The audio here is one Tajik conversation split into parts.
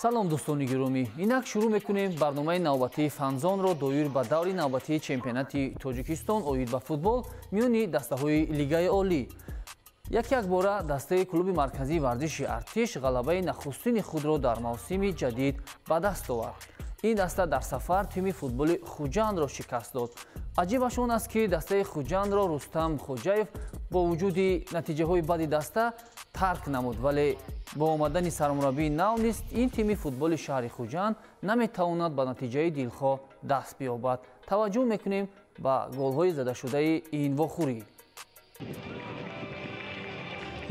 салом дӯстони гиромӣ, инак шурӯъ мекунем барномаи навбатии фанзонро доир ба даври навбатии чемпионати Тоҷикистон оид ба футбол миёни дастаҳои Лигаи олӣ. Як бора дастаи клуби марказии варзиши Артиш ғалабаи нахустини худро дар мавсими ҷадид ба даст овард. ин даста дар сафар тими футболи Хуҷандро шикаст дод. аҷибаш он аст ки дастаи Хуҷандро Рустам Хоҷаев бо вуҷуди натиҷаҳои бади даста тарк намуд, вале бо омадани сармураббии нав низ ин тими футболи шаҳри Хуҷанд наметавонад ба натиҷаи дилхоҳ даст биёбад. таваҷҷӯҳ мекунем ба голҳои задашудаи ин вохӯрӣ.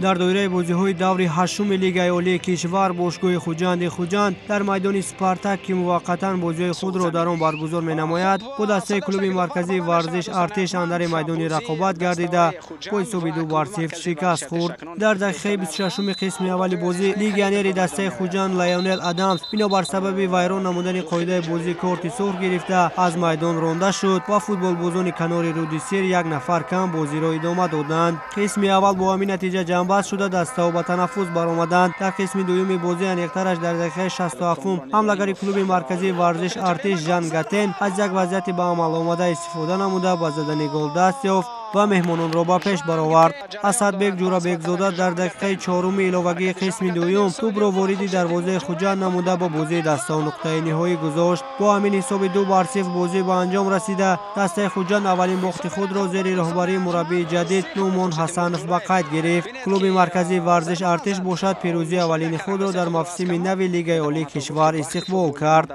дар доираи бозиҳои даври ҳаштуми Лигаи олии кишвар бошгоҳи Хуҷанди Хуҷанд дар майдони Спартак ки муваққатан бозиҳои худро дар он баргузор менамояд, бо дастаи клуби марказии варзиш Артиш андари майдони рақобат гардида бо ҳисоби 2-0 шикаст хӯрд. дар дақиқаи 26 қисми аввали бозӣ легионери дастаи Хуҷанд Лайонел Адамс бинобар сабаби вайрон намудани қоидаи бозӣ корти сурх гирифта аз майдон ронда шуд ва футболбозони канори Рудисер як нафар кам бозиро идома доданд. қисми аввал бо ҳамин натиҷа баст шуда дастаҳо ба танаффус баромаданд. дар қисми дуюми бозӣ аниқтараш дар дақиқаи 67 ҳамлагари клуби марказии варзиш Артиш Жан Гатен аз як вазъияти ба амал омада истифода намуда ба задани гол даст ёфт ва меҳмононро ба пеш баровард. Асадбек Ҷурабекзода дар дақиқаи 4-уми иловагии қисми дуюм тӯбро вориди дарвозаи Хуҷанд намуда ба бозии дастаҳо нуқтаи ниҳоӣ гузошт. бо ҳамин ҳисоби 2-0 бозӣ ба анҷом расида дастаи Хуҷанд аввалин бохти худро зери роҳбарии мураббии ҷадид Нӯмон Ҳасанов ба қайд гирифт. клуби марказии варзиш Артиш бошад пирӯзии аввалини худро дар мавсими нави Лигаи олии кишвар истиқбол кард.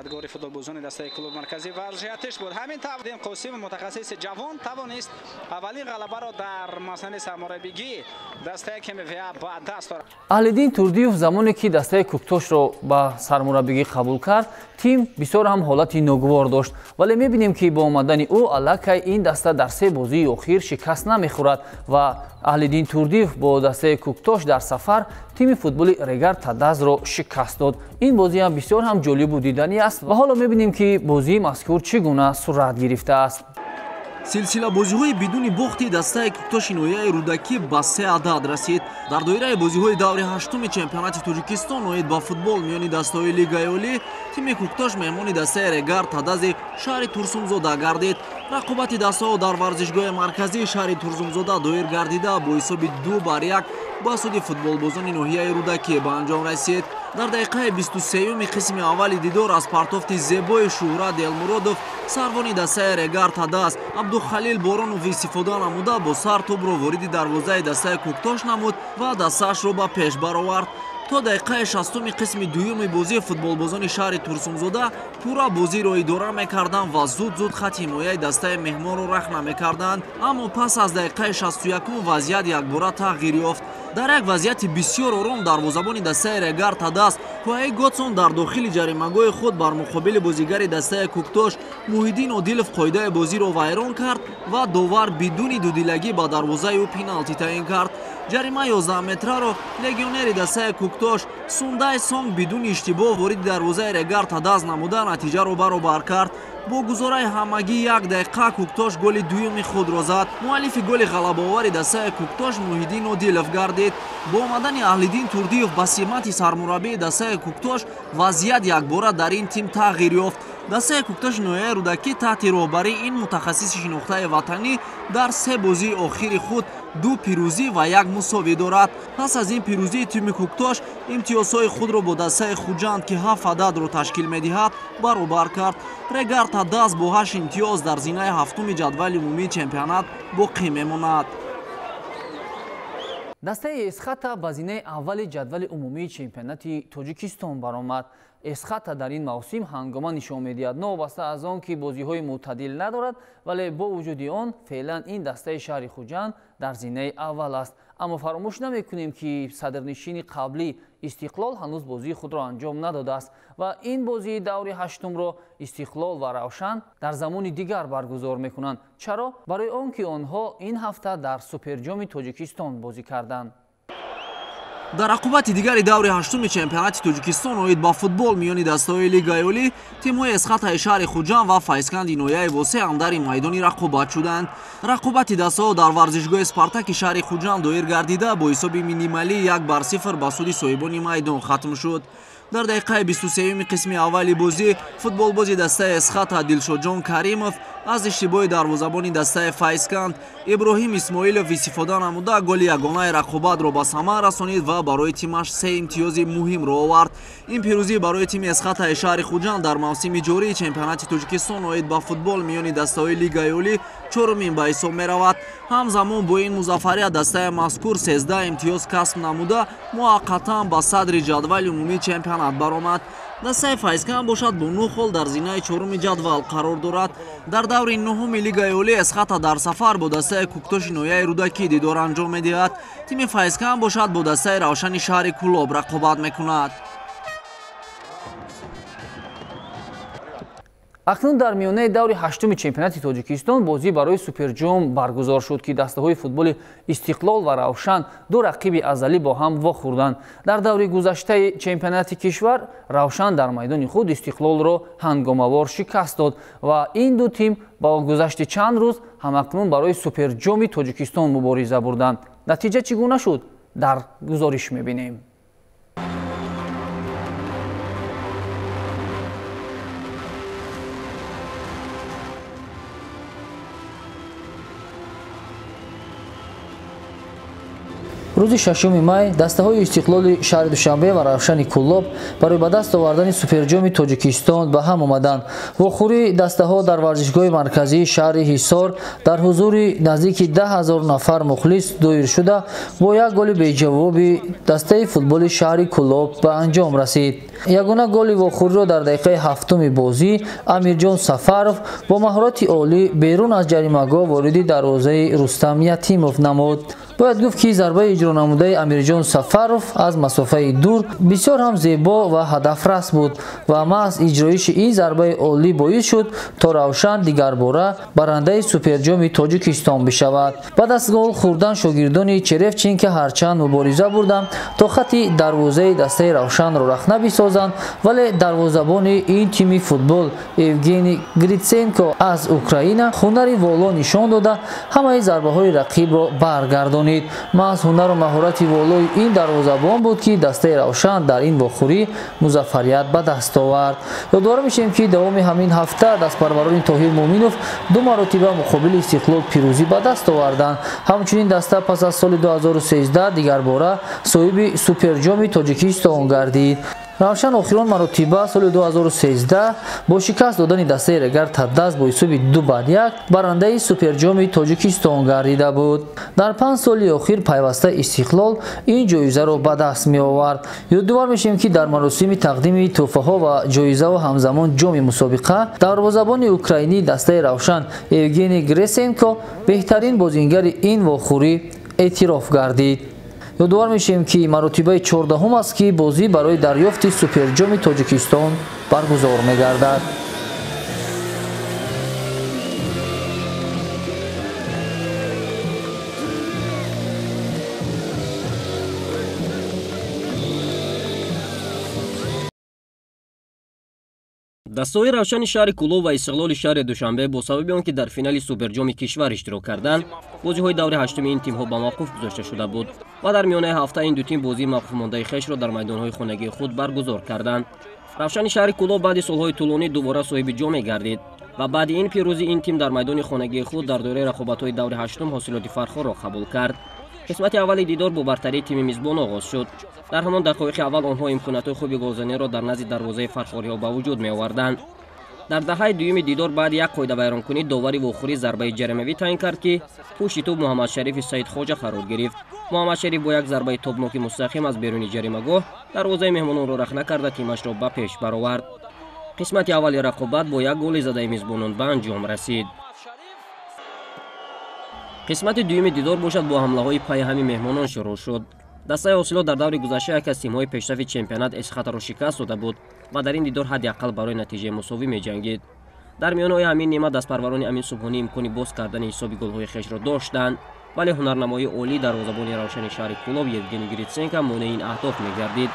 Аҳлиддин Турдиев замоне ки дастаи Куктошро ба сармураббигӣ қабул кард, тим бисёр ҳам ҳолати ногувор дошт, вале мебинем ки бо омадани ӯ аллакай ин даста дар се бозии охир шикаст намехӯрад ва Аҳлиддин Турдиев бо дастаи Куктош дар сафар тими футболи Регар Тадазро шикаст дод. ин бозӣ ҳам бисёр ҳам ҷолибу диданӣ аст ва ҳоло мебинем ки бозии мазкур чӣ гуна сурат гирифтааст. силсила бозиҳои бидуни бохти дастаи Куктоши ноҳияи Рӯдакӣ ба 3 адад расид. дар доираи бозиҳои даври ҳаштуми чемпионати Тоҷикистон оид ба футбол миёни дастаҳои Лигаи олӣ тими Куктош меҳмони дастаи Регар Тадази шаҳри Турсунзода гардид. рақобати дастаҳо дар варзишгоҳи марказии шаҳри Турсунзода доир гардида бо ҳисоби 2-1 ба суди футболбозони ноҳияи Рӯдакӣ ба анҷом расид. дар дақиқаи 23-юми қисми аввали дидор аз партофти зебои Шуҳрат Элмуродов сарвони дастаи Регар Тадаз Абдухалил Боронов истифода намуда бо сар тӯбро вориди дарвозаи дастаи Куктош намуд ва дастаашро ба пеш баровард. то дақиқаи 60-уми қисми дуюми бозӣ футболбозони шаҳри Турсунзода пурра бозиро идора мекарданд ва зуд хати ҳимояи дастаи меҳмонро рахна мекарданд, аммо пас аз дақиқаи 61 вазъият якбора тағйир ёфт. дар як вазъияти бисёр ором дарвозабони дастаи Регар Тадас Куаи Готсон дар дохили ҷаримагоҳи худ бар муқобили бозигари дастаи Куктош Муҳиддин Одилов қоидаи бозиро вайрон кард ва довар бидуни дудилагӣ ба дарвозаи ӯ пеналти таъин кард. ҷарима 11 метраро легионери дастаи Куктош Сундай Сонг бидуни иштибоҳ вориди дарвозаи Регар Тадаз намуда натиҷаро баробар кард. бо гузораи ҳамагӣ 1 дақиқа Куктош голи дуюми худро зад. муаллифи голи ғалабаовари дастаи Куктош Муҳиддин Одилов гардид. бо омадани Аҳлиддин Турдиев ба симати сармураббии дастаи Куктош вазъият якбора дар ин тим тағйир ёфт. дастаи Куктоши ноҳияи Рӯдакӣ таҳти роҳбарии ин мутахассиси шинохтаи ватанӣ дар 3 бозии охири худ 2 пирӯзӣ ва 1 мусовӣ дорад. пас аз ин пирӯзии тими Куктош имтиёзҳои худро бо дастаи Хуҷанд ки 7 ададро ташкил медиҳад баробар кард. Регар Тадаз бо 8 имтиёз дар зинаи 7-уми ҷадвали умумии чемпионат боқӣ мемонад. дастаи Эсхата ба зинаи аввали ҷадвали умумии чемпионати Тоҷикистон баромад. Эсхата дар ин мавсим ҳангома нишон медиҳад, новобаста аз он ки бозиҳои мӯътадил надорад, вале бо вуҷуди он феълан ин дастаи шаҳри Хуҷанд дар зинаи аввал аст. аммо фаромӯш намекунем ки садрнишини қаблӣ Истиқлол ҳанӯз бозии худро анҷом надодааст ва ин бозии даври ҳаштумро Истиқлол ва Равшан дар замони дигар баргузор мекунанд. чаро? барои он ки онҳо ин ҳафта дар Суперҷоми Тоҷикистон бозӣ карданд. дар рақобати дигари даври ҳаштуми чемпионати Тоҷикистон оид ба футбол миёни дастаҳои Лигаи Олӣ тимҳои Эсхатаи шаҳри Хуҷанд ва Файзканди ноҳияи Восе ҳам дар майдони рақобат шуданд. Рақобати дастаҳо дар варзишгоҳи Спартаки шаҳри Хуҷанд доир гардида бо ҳисоби минималӣ 1-0 ба суди соҳибони майдон хатм шуд. дар дақиқаи 23-юми қисми аввали бозӣ футболбози дастаи Эсхата Дилшоҷон Каримов аз иштибоҳи дарвозабони дастаи Файзканд Иброҳим Исмоилов истифода намуда голи ягонаи рақобатро ба самар расонид ва барои тимаш 3 имтиёзи муҳимро овард. Ин пирӯзӣ барои тими Эсхатаи шаҳри Хуҷанд дар мавсими ҷории чемпионати Тоҷикистон оид ба футбол миёни дастаҳои Лигаи Олӣ чорумин ба ҳисоб меравад. ҳамзамон бо ин музаффарият дастаи мазкур 13 имтиёз касб намуда муаққатан ба садри ҷадвали умумии чемпионат баромад. дастаи Файзкан бошад бо 9 хол дар зинаи чоруми ҷадвал қарор дорад. дар даври нуҳуми Лигаи Олӣ Эсхата дар сафар бо дастаи Куктоши ноҳияи Рудакӣ дидор анҷом медиҳад. тими Файзкан бошад бо дастаи Равшани шаҳри Кӯлоб рақобат мекунад. акнун дар миёнаи даври ҳаштуми чемпионати Тоҷикистон бозӣ барои суперҷом баргузор шуд ки дастаҳои футболи Истиқлол ва Равшан ду рақиби азалӣ бо ҳам вохӯрданд. дар даври гузаштаи чемпионати кишвар Равшан дар майдони худ Истиқлолро ҳангомавор шикаст дод ва ин ду тим ба гузашти чанд рӯз ҳамакнун барои суперҷоми Тоҷикистон мубориза бурданд. натиҷа чӣ гуна шуд? дар гузориш мебинем. рӯзи 6 май дастаҳои Истиқлоли шаҳри Душанбе ва Равшани Кӯлоб барои ба даст овардани суперҷоми Тоҷикистон ба ҳам омаданд. вохӯрии дастаҳо дар варзишгоҳи марказии шаҳри Ҳисор дар ҳузури наздики 10 000 нафар мухлис доир шуда бо як голи беҷавоби дастаи футболи шаҳри Кӯлоб ба анҷом расид. ягона голи вохӯриро дар дақиқаи 7-уми бозӣ Амирҷон Сафаров бо маҳорати олӣ берун аз ҷаримагоҳ вориди дарвозаи Рустам Ятимов намуд. бояд гуфт ки зарбаи иҷронамудаи Амирҷон Сафаров аз масофаи дур бисёр ҳам зебо ва ҳадафрас буд ва маҳз иҷроиши ин зарбаи олӣ боис шуд то Равшан дигарбора барандаи суперҷоми Тоҷикистон бишавад. баъд аз гол хӯрдан шогирдони Черевченко ҳарчанд мубориза бурданд то хати дарвозаи дастаи Равшанро рахна бисозанд, вале дарвозабони ин тими футбол Евгений Гриценко аз Украина ҳунари воло нишон дода ҳамаи зарбаҳои рақибро баргардонид. маҳз ҳунару маҳорати волои ин дарвозабон буд ки дастаи Равшан дар ин вохӯрӣ музаффарият ба даст овард. ёдовар мешавем ки давоми ҳамин ҳафта дастпарварони Тоҳир Муъминов ду маротиба муқобили Истиқлол пирӯзӣ ба даст оварданд. ҳамчунин даста пас аз соли 2013 дигарбора соҳиби суперҷоми Тоҷикистон гардид. Равшан охирон маротиба соли 2013 бо шикаст додани дастаи Регар Таддаст бо ҳисоби 2-1 барандаи суперҷоми Тоҷикистон гардида буд. дар 5 соли охир пайваста Истиқлол ин ҷоизаро ба даст меовард. ёдовар мешавем ки дар маросими тақдими тӯҳфаҳо ва ҷоизаву ҳамзамон ҷоми мусобиқа дарвозабони украинии дастаи Равшан Евгений Гриценко беҳтарин бозингари ин вохӯрӣ эътироф гардид. ёдовар мешавем ки маротибаи 14 аст ки бозӣ барои дарёфти суперҷоми Тоҷикистон баргузор мегардад. дастаҳои Равшани шаҳри Кӯлоб ва Истиқлоли шаҳри Душанбе бо сабаби он ки дар финали суперҷоми кишвар иштирок карданд, бозиҳои даври ҳаштуми ин тимҳо ба мавқуф гузошта шуда буд ва дар миёнаи ҳафта ин ду тим бозии мавқуфмондаи хешро дар майдонҳои хонагии худ баргузор карданд. Равшани шаҳри Кӯлоб баъди солҳои тӯлонӣ дубора соҳиби ҷом мегардид ва баъди ин пирӯзӣ ин тим дар майдони хонагии худ дар доираи рақобатҳои даври ҳаштум ҳосилоти фархорро қабул кард. қисмати аввали дидор бо бартарии тими мизбон оғоз шуд. дар ҳамон дақоиқи аввал онҳо имкониятҳои хуби голзаниро дар назди дарвозаи фархориҳо ба вуҷуд меоварданд. дар даҳаи дуюми дидор баъди як қоидавайронкунӣ довари вохӯрӣ зарбаи ҷаримавӣ таъин кард ки пушти тӯб Муҳаммадшарифи Саидхоҷа қарор гирифт. Муҳаммадшариф бо як зарбаи тобноки мустақим аз беруни ҷаримагоҳ дарвозаи меҳмононро рахна карда тимашро ба пеш баровард. қисмати аввали рақобат бо як голи задаи мизбонон ба анҷом расид. қисмати дуюми дидор бошад бо ҳамлаҳои пайҳами меҳмонон шурӯъ шуд. дастаи ҳосилот дар даври гузашта як аз тимҳои пешрафи чемпионат Эсхатаро шикаст дода буд ва дар ин дидор ҳадди аққал барои натиҷаи мусовӣ меҷангид. дар миёнаҳои ҳамин нима дастпарварони Амин Субҳонӣ имкони боз кардани ҳисоби голҳои хешро доштанд ولی هنرنمای اولی دروازه‌بان روشن شهر کلوب یوگنی گریتسنکو مانع این اهداف می‌گردید.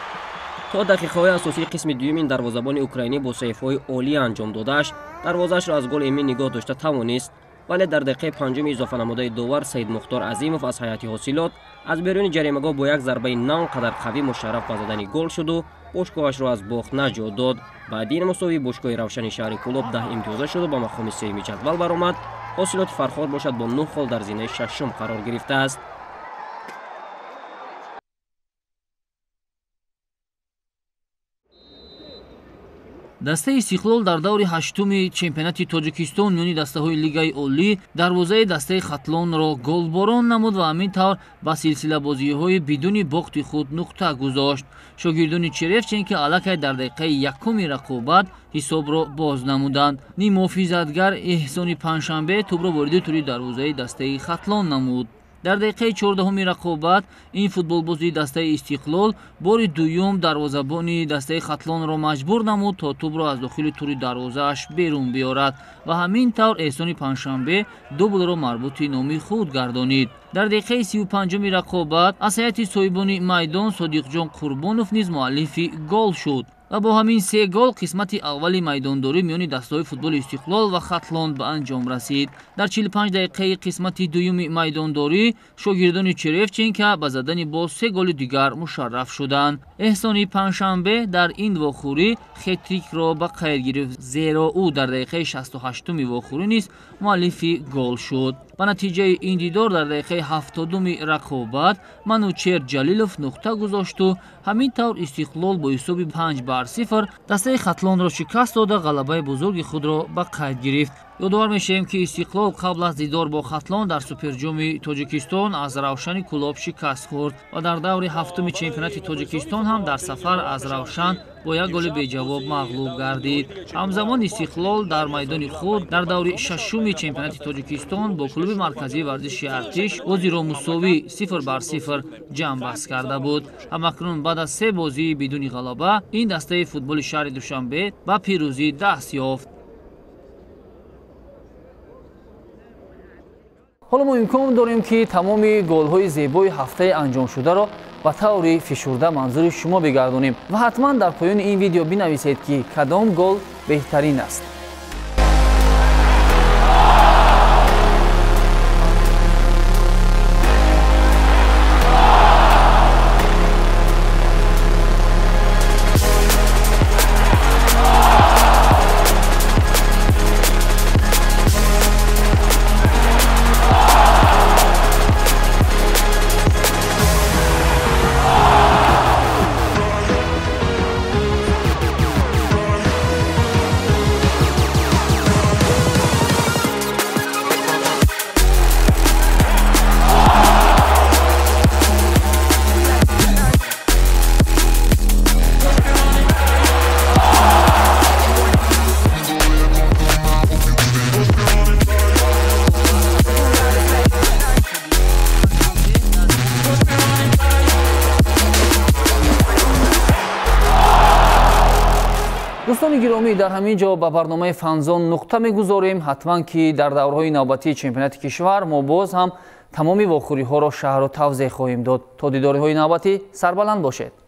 تا دقیقه‌های اساسی قسم دوم این دروازه‌بان اوکراینی با سیف‌های عالی انجام داده‌اش دروازه‌اش را از گل امین نگاه داشته توانست، ولی در دقیقه پنجم اضافه نموده داور سید مختار عظیموف از هیئت حاصلات از بیرون جریمه‌گاه با یک ضربه نان قدر قوی مشرف به زدن گل شد و باشگاهش را از باخت نجات داد. بعد این مساوی باشگاه روشن شهر کلوب 10 امتیازه شد و به مقام سوم جدول برآمد. حاصلات فرخار باشد با 9 گل در زینه ششم قرار گرفته است. дастаи Истиқлол дар даври ҳаштуми чемпионати Тоҷикистон миёни дастаҳои Лигаи Олӣ дарвозаи дастаи Хатлонро голборон намуд ва ҳамин тавр ба силсилабозиҳои бидуни бохти худ нуқта гузошт. Шогирдони Черевченко аллакай дар дақиқаи якуми рақобат ҳисобро боз намуданд. Нимуҳофизатгар Эҳсони Паншанбе тӯбро вориди тури дарвозаи дастаи Хатлон намуд. дар дақиқаи 14-уми рақобат ин футболбози дастаи Истиқлол бори дуюм дарвозабони дастаи Хатлонро маҷбур намуд то тӯбро аз дохили тури дарвозааш берун биёрад ва ҳамин тавр Эҳсони Паншанбе дублро марбути номи худ гардонид. дар дақиқаи 35-уми рақобат аз ҳайати соҳибони майдон Содиқҷон Қурбонов низ муаллифи гол шуд ва бо ҳамин се гол қисмати аввали майдондорӣ миёни дастаҳои футболи Истиқлол ва Хатлон ба анҷом расид. дар 45 дақиқаи қисмати дуюми майдондорӣ шогирдони Черевченко ба задани боз се голи дигар мушарраф шуданд. Эҳсони Паншанбе дар ин вохӯрӣ хетрикро ба қайд гирифт, зеро ӯ дар дақиқаи 68-уми вохӯрӣ низ муаллифи гол шуд. ба натиҷаи ин дидор дар дақиқаи 70-уми рақобат Манучер Ҷалилов нуқта гузошту ҳамин тавр Истиқлол бо ҳисоби 5-0 дастаи Хатлонро шикаст дода ғалабаи бузурги худро ба қайд гирифт. ёдовар мешавем ки Истиқлол қабл аз дидор бо Хатлон дар Суперҷоми Тоҷикистон аз Равшани Кулоб шикаст хӯрд ва дар даври ҳафтуми чемпионати Тоҷикистон ҳам дар сафар аз Равшан бо як голи беҷавоб мағлуб гардид. ҳамзамон Истиқлол дар майдони худ дар даври шашуми чемпионати Тоҷикистон бо клуби марказии варзиши Артиш бозиро мусовӣ 0-0 ҷамъбаст карда буд. ҳамакнун баъд аз се бозии бидуни ғалаба ин дастаи футболи шаҳри Душанбе ба пирӯзӣ даст ёфт. ҳоло мо имкон дорем ки тамоми голҳои зебои ҳафтаи анҷомшударо ба таври фишурда манзури шумо бигардонем ва ҳатман дар поёни ин видео бинависед ки кадом гол беҳтарин аст. дӯстони гиромӣ, дар ҳамин ҷо ба барномаи Фанзон нуқта мегузорем. ҳатман ки дар давраҳои навбатии чемпионати кишвар мо боз ҳам тамоми вохӯриҳоро шаҳру тавзеҳ хоҳем дод. То дидориҳои навбатӣ сарбаланд бошед.